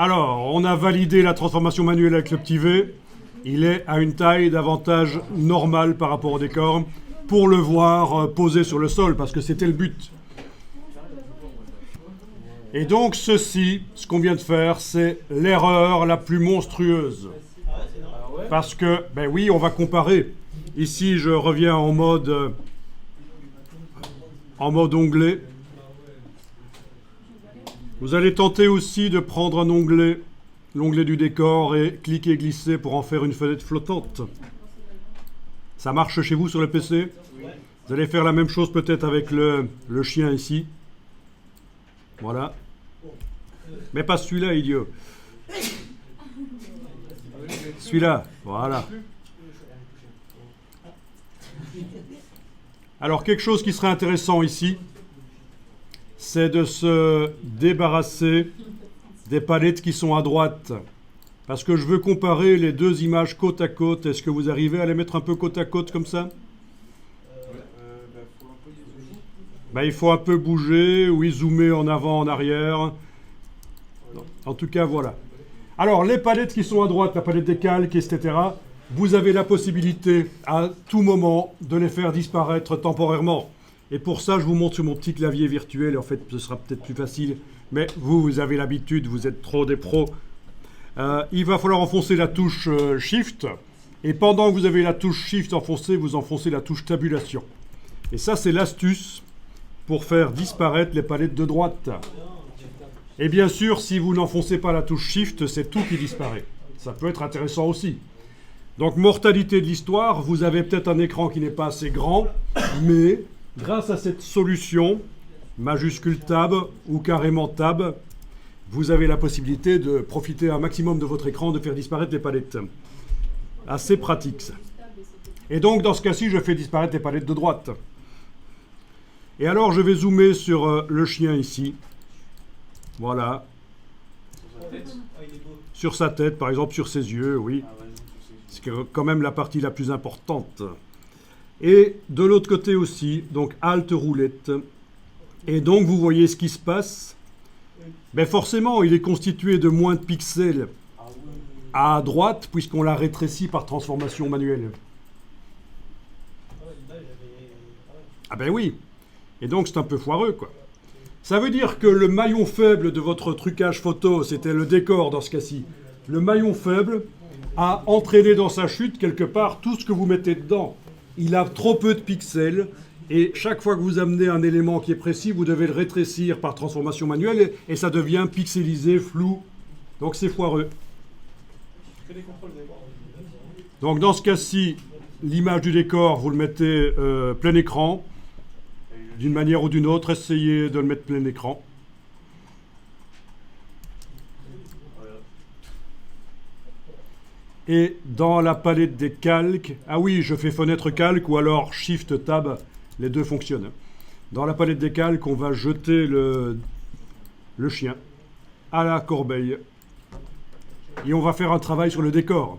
Alors, on a validé la transformation manuelle avec le petit V. Il est à une taille davantage normale par rapport au décor pour le voir posé sur le sol, parce que c'était le but. Et donc ceci, ce qu'on vient de faire, c'est l'erreur la plus monstrueuse. Parce que, ben oui, on va comparer. Ici, je reviens en mode onglet. Vous allez tenter aussi de prendre un onglet, l'onglet du décor, et cliquer et glisser pour en faire une fenêtre flottante. Ça marche chez vous sur le PC? Vous allez faire la même chose peut-être avec le chien ici. Voilà. Mais pas celui-là, idiot. Celui-là, voilà. Alors, quelque chose qui serait intéressant ici, c'est de se débarrasser des palettes qui sont à droite. Parce que je veux comparer les deux images côte à côte. Est-ce que vous arrivez à les mettre un peu côte à côte comme ça? Ben, il faut un peu bouger, oui, zoomer en avant, en arrière. En tout cas, voilà. Alors, les palettes qui sont à droite, la palette des calques, etc., vous avez la possibilité à tout moment de les faire disparaître temporairement. Et pour ça, je vous montre sur mon petit clavier virtuel. En fait, ce sera peut-être plus facile. Mais vous avez l'habitude, vous êtes trop des pros. Il va falloir enfoncer la touche Shift. Et pendant que vous avez la touche Shift enfoncée, vous enfoncez la touche Tabulation. Et ça, c'est l'astuce pour faire disparaître les palettes de droite. Et bien sûr, si vous n'enfoncez pas la touche Shift, c'est tout qui disparaît. Ça peut être intéressant aussi. Donc, mortalité de l'histoire, vous avez peut-être un écran qui n'est pas assez grand, mais grâce à cette solution, majuscule Tab ou carrément Tab, vous avez la possibilité de profiter un maximum de votre écran, de faire disparaître les palettes. Assez pratique, ça. Et donc, dans ce cas-ci, je fais disparaître les palettes de droite. Et alors, je vais zoomer sur le chien ici. Voilà. Sur sa tête, par exemple, sur ses yeux, oui. C'est quand même la partie la plus importante. Et de l'autre côté aussi, donc Alt roulette. Et donc, vous voyez ce qui se passe. Ben forcément, il est constitué de moins de pixels à droite, puisqu'on l'a rétréci par transformation manuelle. Ah ben oui. Et donc, c'est un peu foireux, quoi. Ça veut dire que le maillon faible de votre trucage photo, c'était le décor dans ce cas-ci. Le maillon faible a entraîné dans sa chute, quelque part, tout ce que vous mettez dedans. Il a trop peu de pixels, et chaque fois que vous amenez un élément qui est précis, vous devez le rétrécir par transformation manuelle, et ça devient pixelisé, flou. Donc, c'est foireux. Donc, dans ce cas-ci, l'image du décor, vous le mettez plein écran. D'une manière ou d'une autre, essayez de le mettre plein écran. Et dans la palette des calques, ah oui, je fais fenêtre calque ou alors Shift Tab, les deux fonctionnent. Dans la palette des calques, on va jeter le chien à la corbeille. Et on va faire un travail sur le décor.